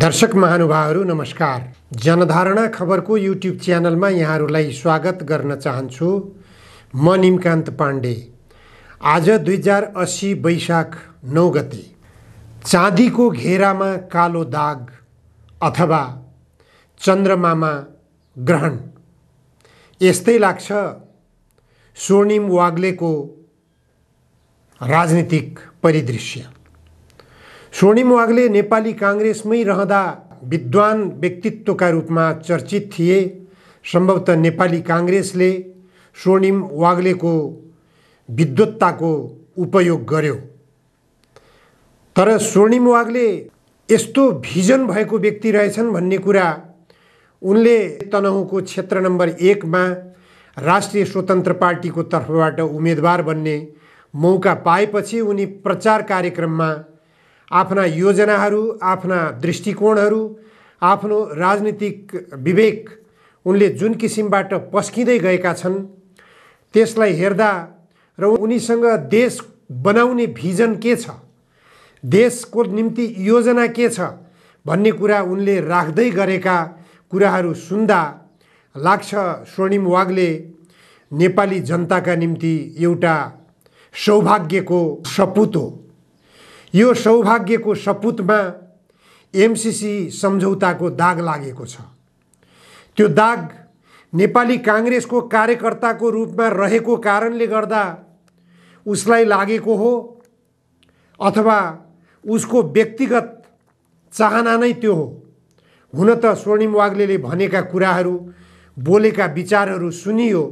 दर्शक महानुभावहरू नमस्कार। जनधारणा खबरको युट्युब च्यानलमा यहाँहरूलाई स्वागत गर्न चाहन्छु। म निमकान्त पाण्डे। आज 2080 वैशाख 9 गते चाँदीको घेरामा कालो दाग अथवा चन्द्रमामा ग्रहण यस्तै लाग्छ स्वर्णिम वाग्लेको राजनीतिक परिदृश्य। स्वर्णिम वाग्ले नेपाली काङ्ग्रेसमै रहँदा विद्वान व्यक्तित्वका रूपमा चर्चित थिए। सम्भवतः नेपाली काङ्ग्रेसले स्वर्णिम वाग्लेको विद्वत्ताको उपयोग गर्यो। तर स्वर्णिम वाग्ले यस्तो भिजन भएको व्यक्ति रहेछन् भन्ने कुरा उनले तनहुँको क्षेत्र नम्बर 1 मा राष्ट्रिय स्वतन्त्र पार्टीको तर्फबाट उम्मेदवार बन्ने मौका पाएपछि उनी प्रचार कार्यक्रममा आफ्ना योजनाहरू, आफ्ना दृष्टिकोणहरू, आफ्नो राजनीतिक विवेक उनले जुन किसिमबाट पस्किँदै गएका छन् त्यसलाई हेर्दा र उनीसँग देश बनाउने भिजन के छ, देशको निम्ति योजना के छ भन्ने कुरा उनले राख्दै गरेका कुराहरू सुन्दा लाग्छ स्वर्णिम वाग्ले नेपाली जनताका निम्ति एउटा सौभाग्यको सपूत हो। यो सौभाग्यको सपूतमा एमसीसी सम्झौताको दाग लागेको छ। त्यो दाग नेपाली काङ्ग्रेसको कार्यकर्ताको रूपमा रहेको कारणले गर्दा उसलाई लागेको हो अथवा उसको व्यक्तिगत चाहना नै त्यो हो। हुन त स्वर्णिम वाग्लेले भनेका कुराहरू, बोलेका विचारहरू सुनियो।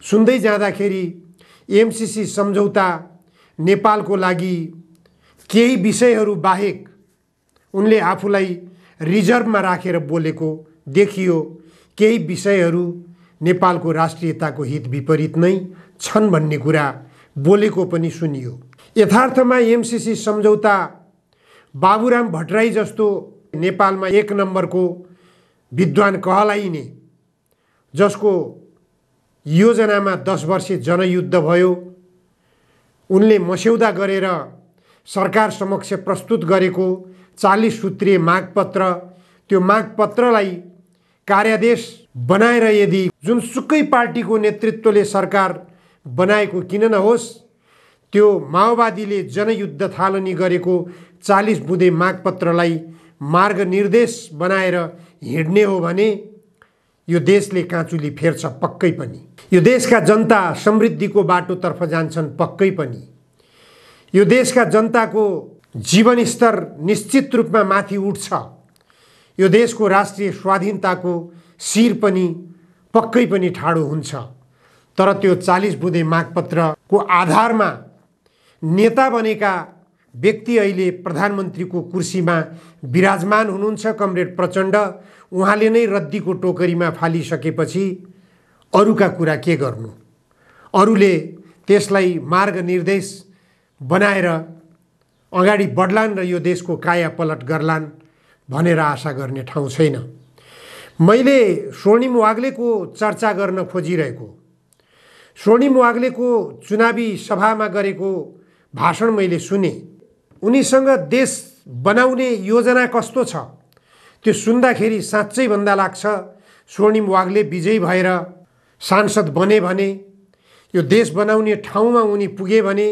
सुन्दै जाँदाखेरि एमसीसी सम्झौता नेपालको लागि केही विषयहरू बाहेक उनले आफूलाई रिजर्भमा राखेर बोलेको देखियो। केही विषयहरू नेपालको राष्ट्रियताको हित विपरीत नै छन् भन्ने कुरा बोलेको पनि सुनियो। यथार्थमा एमसीसी सम्झौता बाबुराम भट्टराई जस्तो नेपालमा 1 नम्बरको विद्वान कहलाइने, जसको योजनामा 10 वर्षे जनयुद्ध भयो, उनले मस्यौदा गरेर सरकार समक्ष प्रस्तुत गरेको 40 सूत्रीय मागपत्र, त्यो मागपत्रलाई कार्यादेश बनाएर यदि जुनसुकै पार्टीको नेतृत्वले सरकार बनाएको किन नहोस्, त्यो माओवादीले जनयुद्ध थालनी गरेको 40 बुँदे मागपत्रलाई मार्गनिर्देश बनाएर हिँड्ने हो भने यो देशले काँचुली फेर्छ पक्कै पनि। यो देशका जनता समृद्धिको बाटोतर्फ जान्छन् पक्कै पनि। यो देशका जनताको जीवनस्तर निश्चित रूपमा माथि उठ्छ। यो देशको राष्ट्रिय स्वाधीनताको शिर पनि पक्कै पनि ठाडो हुन्छ। तर त्यो 40 बुँदे मागपत्रको आधारमा नेता बनेका व्यक्ति अहिले प्रधानमन्त्रीको कुर्सीमा विराजमान हुनुहुन्छ, कमरेड प्रचण्ड। उहाँले नै रद्दीको टोकरीमा फालिसकेपछि अरूका कुरा के गर्नु? अरूले त्यसलाई मार्गनिर्देश बनाएर अगाडि बढ्लान् र यो देशको काया पलट गर्लान् भनेर आशा गर्ने ठाउँ छैन। मैले स्वर्णिम वाग्लेको चर्चा गर्न खोजिरहेको, स्वर्णिम वाग्लेको चुनावी सभामा गरेको भाषण मैले सुने। उनीसँग देश बनाउने योजना कस्तो छ त्यो सुन्दाखेरि साँच्चै भन्दा लाग्छ स्वर्णिम वाग्ले विजयी भएर सांसद बने भने, यो देश बनाउने ठाउँमा उनी पुगे भने,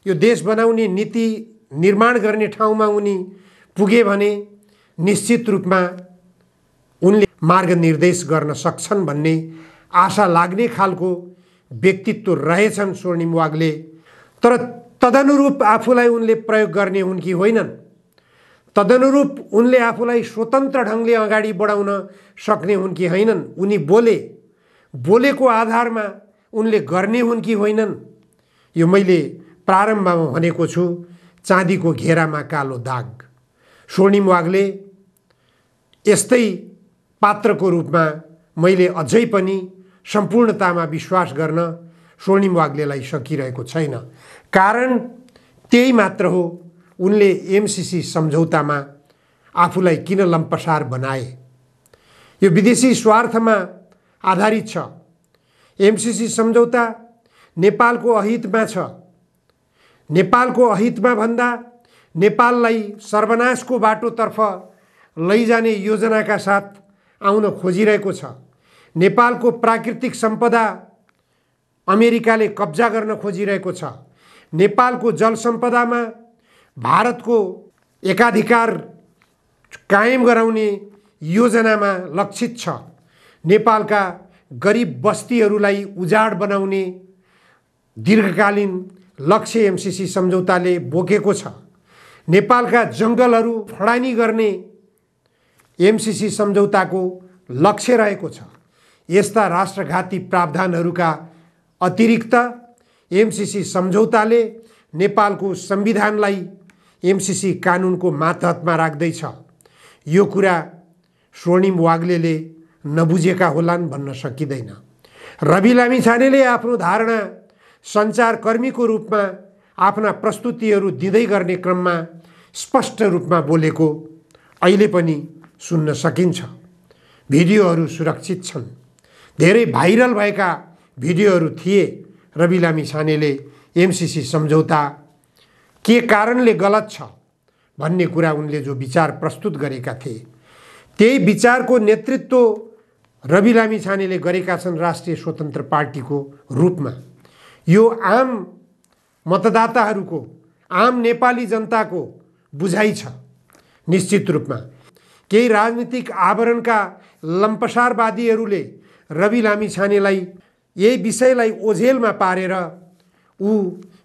यो देश बनाउने नीति निर्माण गर्ने ठाउँमा उनी पुगे भने निश्चित रूपमा उनले मार्गनिर्देश गर्न सक्छन् भन्ने आशा लाग्ने खालको व्यक्तित्व रहेछन् स्वर्णिम वाग्ले। तर तदनुरूप आफूलाई उनले प्रयोग गर्ने हुन् कि होइनन्, तदनुरूप उनले आफूलाई स्वतन्त्र ढङ्गले अगाडि बढाउन सक्ने हुन् कि होइनन्, उनी बोलेको आधारमा उनले गर्ने हुन् कि होइनन्, यो मैले प्रारम्भमा भनेको छु। चाँदीको घेरामा कालो दाग। स्वर्णिम वाग्ले यस्तै पात्रको रूपमा मैले अझै पनि सम्पूर्णतामा विश्वास गर्न स्वर्णिम वाग्लेलाई सकिरहेको छैन। कारण त्यही मात्र हो, उनले एमसीसी सम्झौतामा आफूलाई किन लम्पसार बनाए? यो विदेशी स्वार्थमा आधारित छ। एमसीसी सम्झौता नेपालको अहितमा छ। नेपालको अहितमा भन्दा नेपाललाई सर्वनाशको बाटोतर्फ लैजाने योजनाका साथ आउन खोजिरहेको छ। नेपालको प्राकृतिक सम्पदा अमेरिकाले कब्जा गर्न खोजिरहेको छ। नेपालको जल सम्पदामा भारतको एकाधिकार कायम गराउने योजनामा लक्षित छ। नेपालका गरिब बस्तीहरूलाई उजाड बनाउने दीर्घकालीन लक्ष्य एमसीसी सम्झौताले बोकेको छ। नेपालका जङ्गलहरू फडानी गर्ने एमसीसी सम्झौताको लक्ष्य रहेको छ। यस्ता राष्ट्रघाती प्रावधानहरूका अतिरिक्त एमसीसी सम्झौताले नेपालको संविधानलाई एमसीसी कानुनको मातहतमा राख्दैछ। यो कुरा स्वर्णिम वाग्लेले नबुझेका होलान् भन्न सकिँदैन। रवि लामिछानेले आफ्नो धारणा सञ्चारकर्मीको रूपमा आफ्ना प्रस्तुतिहरू दिँदै गर्ने क्रममा स्पष्ट रूपमा बोलेको अहिले पनि सुन्न सकिन्छ। भिडियोहरू सुरक्षित छन्। धेरै भाइरल भएका भिडियोहरू थिए। रवि लामिछानेले एमसीसी सम्झौता के कारणले गलत छ भन्ने कुरा उनले जो विचार प्रस्तुत गरेका थिए, त्यही विचारको नेतृत्व रवि लामिछानेले गरेका छन् राष्ट्रिय स्वतन्त्र पार्टीको रूपमा। यो आम मतदाताहरूको, आम नेपाली जनताको बुझाइ छ। निश्चित रूपमा केही राजनीतिक आवरणका लम्पसारवादीहरूले रवि लामिछानेलाई यही विषयलाई ओझेलमा पारेर ऊ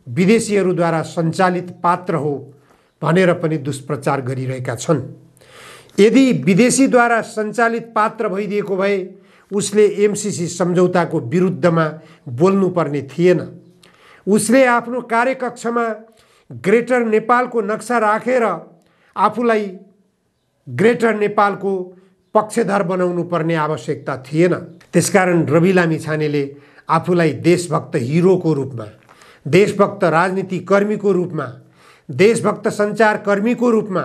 विदेशीहरूद्वारा सञ्चालित पात्र हो भनेर पनि दुष्प्रचार गरिरहेका छन्। यदि विदेशीद्वारा सञ्चालित पात्र भइदिएको भए उसले एमसीसी सम्झौताको विरुद्धमा बोल्नुपर्ने थिएन। उसले आफ्नो कार्यकक्षमा ग्रेटर नेपालको नक्सा राखेर आफूलाई ग्रेटर नेपालको पक्षधर बनाउनु पर्ने आवश्यकता थिएन। त्यसकारण रवि लामिछानेले आफूलाई देशभक्त हिरोको रूपमा, देशभक्त राजनीतिकर्मीको रूपमा, देशभक्त सञ्चारकर्मीको रूपमा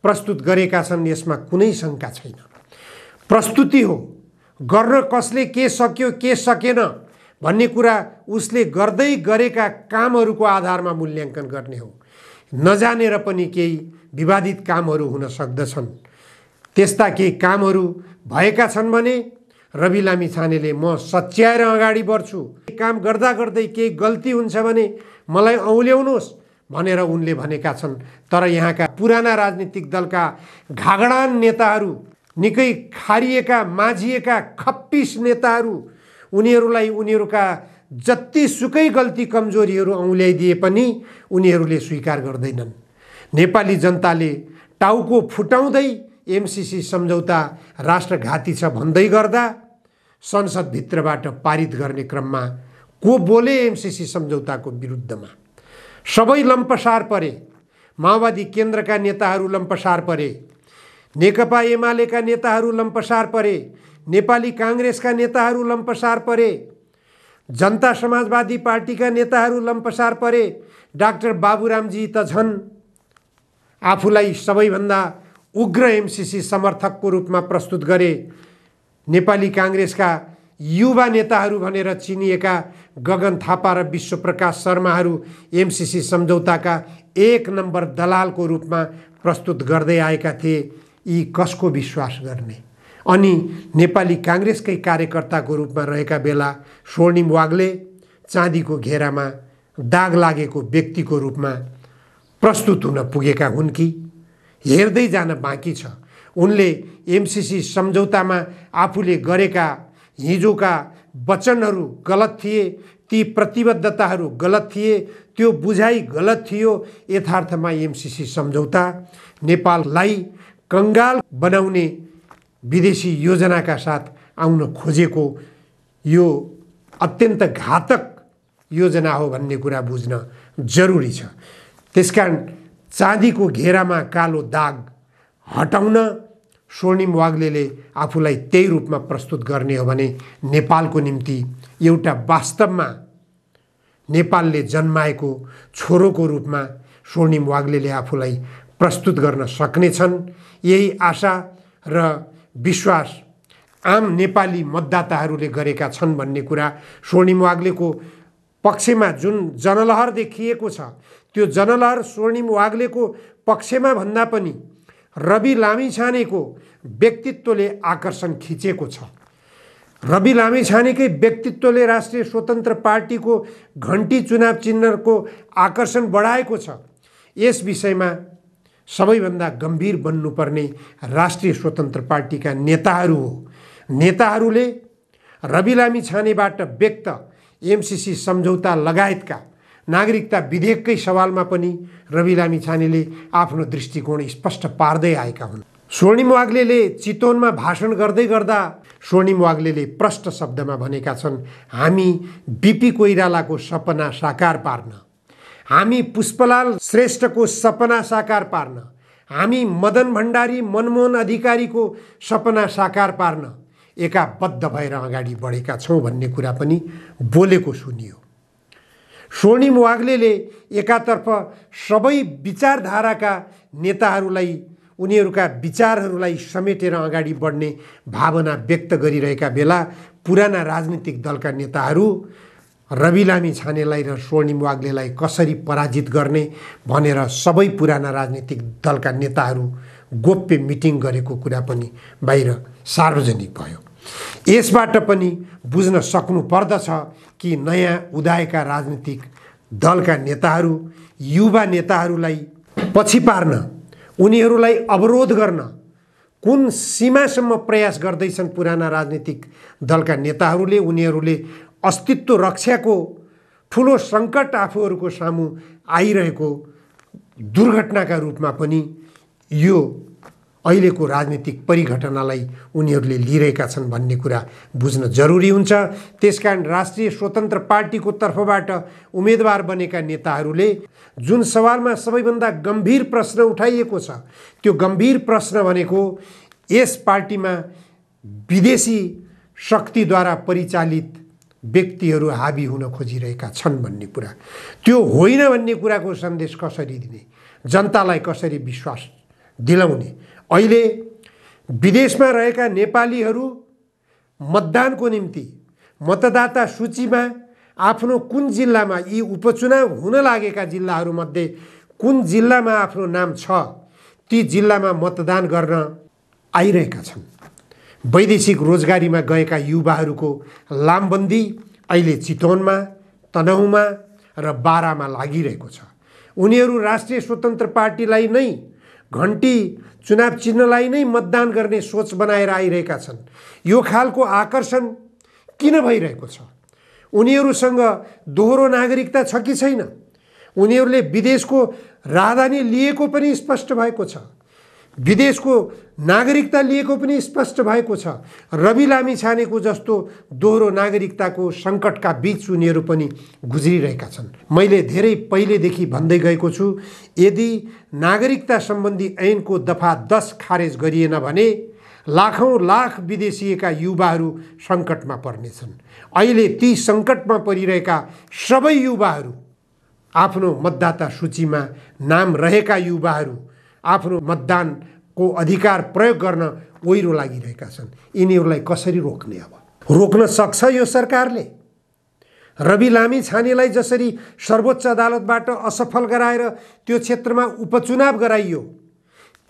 प्रस्तुत गरेका छन्। यसमा कुनै शङ्का छैन। प्रस्तुति हो। गर्न कसले के सक्यो के सकेन भन्ने कुरा उसले गर्दै गरेका कामहरूको आधारमा मूल्याङ्कन गर्ने हो। नजानेर पनि केही विवादित कामहरू हुन सक्दछन्। त्यस्ता केही कामहरू भएका छन् भने रवि लामिछानेले म सच्याएर अगाडि बढ्छु, काम गर्दा गर्दै केही गल्ती हुन्छ भने मलाई औल्याउनुहोस् भनेर उनले भनेका छन्। तर यहाँका पुराना राजनीतिक दलका घागडान नेताहरू, निकै खारिएका माझिएका खप्पिस नेताहरू, उनीहरूलाई उनीहरूका जतिसुकै गल्ती कमजोरीहरू औल्याइदिए पनि उनीहरूले स्वीकार गर्दैनन्। नेपाली जनताले टाउको फुटाउँदै एमसीसी सम्झौता राष्ट्रघाती छ भन्दै गर्दा संसदभित्रबाट पारित गर्ने क्रममा को बोले एमसीसी सम्झौताको विरुद्धमा? सबै लम्पसार परे। माओवादी केन्द्रका नेताहरू लम्पसार परे, नेकपा एमालेका नेताहरू लम्पसार परे, नेपाली काङ्ग्रेसका नेताहरू लम्पसार परे, जनता समाजवादी पार्टीका नेताहरू लम्पसार परे। डाक्टर बाबुरामजी त झन् आफूलाई सबैभन्दा उग्र एमसीसी समर्थकको रूपमा प्रस्तुत गरे। नेपाली काङ्ग्रेसका युवा नेताहरू भनेर चिनिएका गगन थापा र विश्वप्रकाश शर्माहरू एमसीसी सम्झौताका एक नम्बर दलालको रूपमा प्रस्तुत गर्दै आएका थिए। यी कसको विश्वास गर्ने? अनि नेपाली काङ्ग्रेसकै कार्यकर्ताको रूपमा रहेका बेला स्वर्णिम वाग्ले चाँदीको घेरामा दाग लागेको व्यक्तिको रूपमा प्रस्तुत हुन पुगेका हुन् कि हेर्दै जान बाँकी छ। उनले एमसीसी सम्झौतामा आफूले गरेका हिजोका वचनहरू गलत थिए, ती प्रतिबद्धताहरू गलत थिए, त्यो बुझाइ गलत थियो। यथार्थमा एमसीसी सम्झौता नेपाललाई कङ्गाल बनाउने विदेशी योजनाका साथ आउन खोजेको यो अत्यन्त घातक योजना हो भन्ने कुरा बुझ्न जरुरी छ। त्यसकारण चाँदीको घेरामा कालो दाग हटाउन स्वर्णिम वाग्लेले आफूलाई त्यही रूपमा प्रस्तुत गर्ने हो भने नेपालको निम्ति एउटा वास्तवमा नेपालले जन्माएको छोरोको रूपमा स्वर्णिम वाग्लेले आफूलाई प्रस्तुत गर्न सक्नेछन्। यही आशा र विश्वास आम नेपाली मतदाताहरूले गरेका छन् भन्ने कुरा स्वर्णिम वाग्लेको पक्षमा जुन जनलहर देखिएको छ, त्यो जनलहर स्वर्णिम वाग्लेको पक्षमा भन्दा पनि रवि लामिछानेको व्यक्तित्वले आकर्षण खिचेको छ। रवि लामिछानेकै व्यक्तित्वले राष्ट्रिय स्वतन्त्र पार्टीको घण्टी चुनाव चिन्हको आकर्षण बढाएको छ। यस विषयमा सबैभन्दा गम्भीर बन्नुपर्ने राष्ट्रिय स्वतन्त्र पार्टीका नेताहरू हो। नेताहरूले रवि लामिछानेबाट व्यक्त एमसीसी सम्झौता लगायतका नागरिकता विधेयककै सवालमा पनि रवि लामिछानेले आफ्नो दृष्टिकोण स्पष्ट पार्दै आएका हुन्। स्वर्णिम वाग्लेले चितवनमा भाषण गर्दै गर्दा स्वर्णिम वाग्लेले प्रष्ट शब्दमा भनेका छन्, हामी बीपी कोइरालाको सपना साकार पार्न, हामी पुष्पलाल श्रेष्ठको सपना साकार पार्न, हामी मदन भण्डारी मनमोहन अधिकारीको सपना साकार पार्न एकाबद्ध भएर अगाडि बढेका छौँ भन्ने कुरा पनि बोलेको सुनियो। स्वर्णिम वाग्लेले एकातर्फ सबै विचारधाराका नेताहरूलाई उनीहरूका विचारहरूलाई समेटेर अगाडि बढ्ने भावना व्यक्त गरिरहेका बेला पुराना राजनीतिक दलका नेताहरू रवि लामिछानेलाई र स्वर्णिम वाग्लेलाई कसरी पराजित गर्ने भनेर सबै पुराना राजनीतिक दलका नेताहरू गोप्य मिटिङ गरेको कुरा पनि बाहिर सार्वजनिक भयो। यसबाट पनि बुझ्न सक्नु पर्दछ कि नयाँ उदाएका राजनीतिक दलका नेताहरू युवा नेताहरूलाई पछि पार्न, उनीहरूलाई अवरोध गर्न कुन सीमासम्म प्रयास गर्दैछन् पुराना राजनीतिक दलका नेताहरूले। उनीहरूले अस्तित्व रक्षाको ठुलो सङ्कट आफूहरूको सामु आइरहेको दुर्घटनाका रूपमा पनि यो अहिलेको राजनीतिक परिघटनालाई उनीहरूले लिइरहेका छन् भन्ने कुरा बुझ्न जरुरी हुन्छ। त्यसकारण राष्ट्रिय स्वतन्त्र पार्टीको तर्फबाट उम्मेदवार बनेका नेताहरूले जुन सवालमा सबैभन्दा गम्भीर प्रश्न उठाइएको छ, त्यो गम्भीर प्रश्न भनेको यस पार्टीमा विदेशी शक्तिद्वारा परिचालित व्यक्तिहरू हाबी हुन खोजिरहेका छन् भन्ने कुरा, त्यो होइन भन्ने कुराको सन्देश कसरी दिने, जनतालाई कसरी विश्वास दिलाउने। अहिले विदेशमा रहेका नेपालीहरू मतदानको निम्ति मतदाता सूचीमा आफ्नो कुन जिल्लामा, यी उपचुनाव हुन लागेका जिल्लाहरूमध्ये कुन जिल्लामा आफ्नो नाम छ, ती जिल्लामा मतदान गर्न आइरहेका छन्। वैदेशिक रोजगारीमा गएका युवाहरूको लामबन्दी अहिले चितवनमा, तनहुँमा र बारामा लागिरहेको छ। उनीहरू राष्ट्रिय स्वतन्त्र पार्टीलाई नै, घण्टी चुनाव चिन्हलाई नै मतदान गर्ने सोच बनाएर आइरहेका छन्। यो खालको आकर्षण किन भइरहेको छ? उनीहरूसँग दोहोरो नागरिकता छ कि छैन? उनीहरूले विदेशको राजधानी लिएको पनि स्पष्ट भएको छ, विदेशको नागरिकता लिएको पनि स्पष्ट भएको छ। रवि लामिछानेको जस्तो दोहोरो नागरिकताको सङ्कटका बीच उनीहरू पनि गुज्रिरहेका छन्। मैले धेरै पहिलेदेखि भन्दै गएको छु, यदि नागरिकता सम्बन्धी ऐनको दफा 10 खारेज गरिएन भने लाखौँ लाख विदेशिएका युवाहरू सङ्कटमा पर्नेछन्। अहिले ती सङ्कटमा परिरहेका सबै युवाहरू, आफ्नो मतदाता सूचीमा नाम रहेका युवाहरू आफ्नो मतदानको अधिकार प्रयोग गर्न ओहिरो लागिरहेका छन्। यिनीहरूलाई कसरी रोक्ने? अब रोक्न सक्छ यो सरकारले। रवि लामिछानेलाई जसरी सर्वोच्च अदालतबाट असफल गराएर त्यो क्षेत्रमा उपचुनाव गराइयो,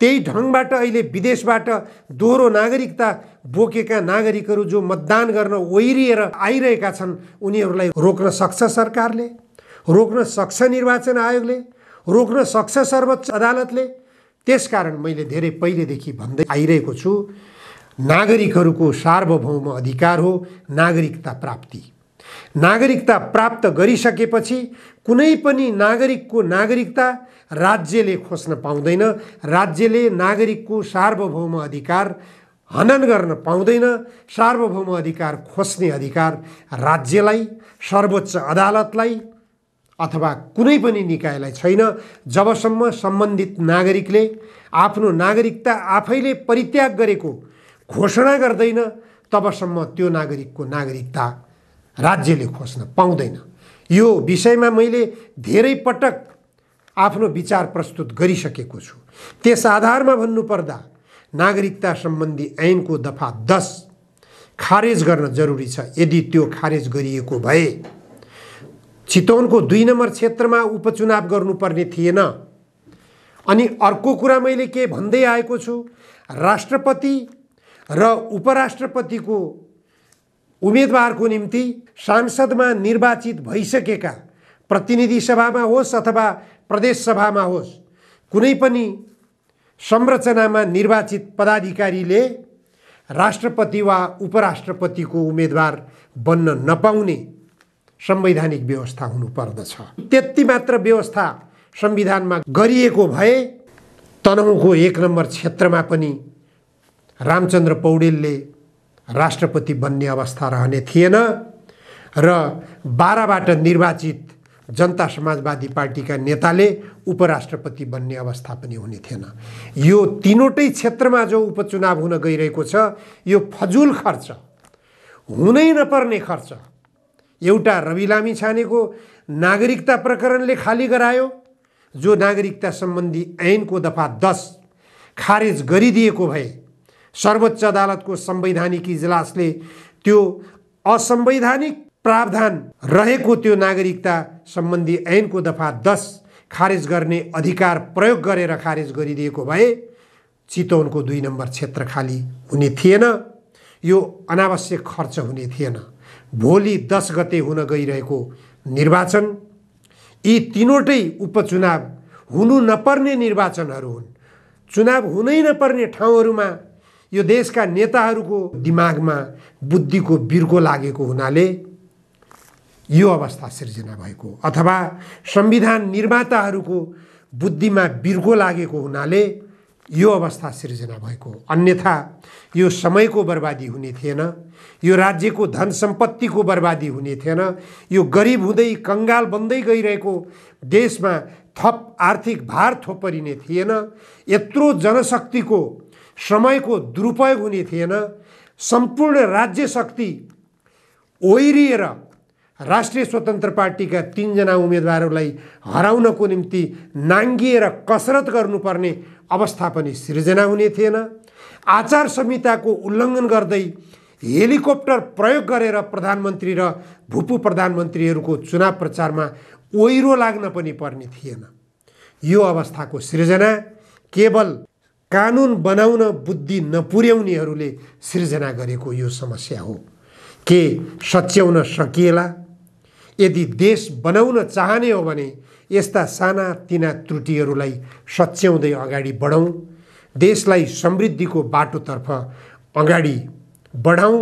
त्यही ढङ्गबाट अहिले विदेशबाट दोहोरो नागरिकता बोकेका नागरिकहरू जो मतदान गर्न ओहिरिएर आइरहेका छन्, उनीहरूलाई रोक्न सक्छ सरकारले, रोक्न सक्छ निर्वाचन आयोगले, रोक्न सक्छ सर्वोच्च अदालतले। त्यसकारण मैले धेरै पहिलेदेखि भन्दै आइरहेको छु, नागरिकहरूको सार्वभौम अधिकार हो नागरिकता प्राप्ति। नागरिकता प्राप्त गरिसकेपछि कुनै पनि नागरिकको नागरिकता राज्यले खोज्न पाउँदैन। राज्यले नागरिकको सार्वभौम अधिकार हनन गर्न पाउँदैन। सार्वभौम अधिकार खोज्ने अधिकार राज्यलाई, सर्वोच्च अदालतलाई अथवा कुनै पनि निकायलाई छैन। जबसम्म सम्बन्धित नागरिकले आफ्नो नागरिकता आफैले परित्याग गरेको घोषणा गर्दैन, तबसम्म त्यो नागरिकको नागरिकता राज्यले खोज्न पाउँदैन। यो विषयमा मैले धेरै पटक आफ्नो विचार प्रस्तुत गरिसकेको छु। त्यस आधारमा भन्नुपर्दा नागरिकता सम्बन्धी ऐनको दफा 10 खारेज गर्न जरुरी छ। यदि त्यो खारेज गरिएको भए चितवनको 2 नम्बर क्षेत्रमा उपचुनाव गर्नुपर्ने थिएन। अनि अर्को कुरा मैले के भन्दै आएको छु, राष्ट्रपति र उपराष्ट्रपतिको उम्मेदवारको निम्ति सांसदमा निर्वाचित भइसकेका प्रतिनिधि सभामा होस् अथवा प्रदेश सभामा होस्, कुनै पनि संरचनामा निर्वाचित पदाधिकारीले राष्ट्रपति वा उपराष्ट्रपतिको उम्मेदवार बन्न नपाउने संवैधानिक व्यवस्था हुनुपर्दछ। त्यति मात्र व्यवस्था संविधानमा गरिएको भए तनहुँको 1 नम्बर क्षेत्रमा पनि रामचन्द्र पौडेलले राष्ट्रपति बन्ने अवस्था रहने थिएन र 12बाट निर्वाचित जनता समाजवादी पार्टीका नेताले उपराष्ट्रपति बन्ने अवस्था पनि हुने थिएन। यो तीनवटै क्षेत्रमा जो उपचुनाव हुन गइरहेको छ, यो फजुल खर्च, हुनै नपर्ने खर्च। एउटा रवि लामिछानेको नागरिकता प्रकरणले खाली गरायो, जो नागरिकता सम्बन्धी ऐनको दफा 10 खारेज गरिदिएको भए सर्वोच्च अदालतको संवैधानिक इजलासले त्यो असंवैधानिक प्रावधान रहेको त्यो नागरिकता सम्बन्धी ऐनको दफा 10 खारेज गर्ने अधिकार प्रयोग गरेर खारेज गरिदिएको भए चितवनको 2 नम्बर क्षेत्र खाली हुने थिएन, यो अनावश्यक खर्च हुने थिएन। भोलि 10 गते हुन गइरहेको निर्वाचन, यी तीनवटै उपचुनाव हुनु नपर्ने निर्वाचनहरू हुन्। चुनाव हुनै नपर्ने ठाउँहरूमा यो देशका नेताहरूको दिमागमा बुद्धिको बिर्को लागेको हुनाले यो अवस्था सिर्जना भएको, अथवा संविधान निर्माताहरूको बुद्धिमा बिर्को लागेको हुनाले यो अवस्था सिर्जना भएको। अन्यथा यो समयको बर्बादी हुने थिएन, यो राज्यको धन सम्पत्तिको बर्बादी हुने थिएन, यो गरिब हुँदै कंगाल बन्दै गइरहेको देशमा थप आर्थिक भार थोपरिने थिएन, यत्रो जनशक्तिको समयको दुरुपयोग हुने थिएन, सम्पूर्ण राज्य शक्ति ओइरिएर राष्ट्रिय स्वतन्त्र पार्टीका 3 जना उम्मेदवारहरूलाई हराउनको निम्ति नाङ्गिएर कसरत गर्नुपर्ने अवस्था पनि सिर्जना हुने थिएन। आचार संहिताको उल्लङ्घन गर्दै हेलिकप्टर प्रयोग गरेर प्रधानमन्त्री र भूपू प्रधानमन्त्रीहरूको चुनाव प्रचारमा ओइरो लाग्न पनि पर्ने थिएन। यो अवस्थाको सिर्जना केवल कानुन बनाउन बुद्धि नपुर्याउनेहरूले सिर्जना गरेको यो समस्या हो। के सच्याउन सकिएला? यदि देश बनाउन चाहने हो भने यस्ता साना तिना त्रुटिहरूलाई सच्याउँदै अगाडि बढौँ, देशलाई समृद्धिको बाटोतर्फ अगाडि बढाउँ,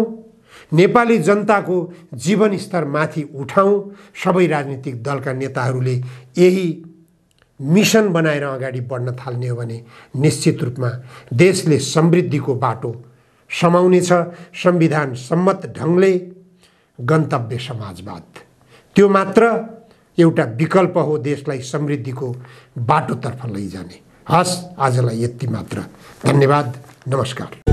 नेपाली जनताको जीवनस्तर माथि उठाउँ। सबै राजनीतिक दलका नेताहरूले यही मिसन बनाएर अगाडि बढ्न थाल्ने हो भने निश्चित रूपमा देशले समृद्धिको बाटो समाउनेछ। संविधान सम्मत ढङ्गले गन्तव्य समाजवाद, त्यो मात्र एउटा विकल्प हो देशलाई समृद्धिको बाटोतर्फ लैजाने। हस्, आजलाई यति मात्र। धन्यवाद, नमस्कार।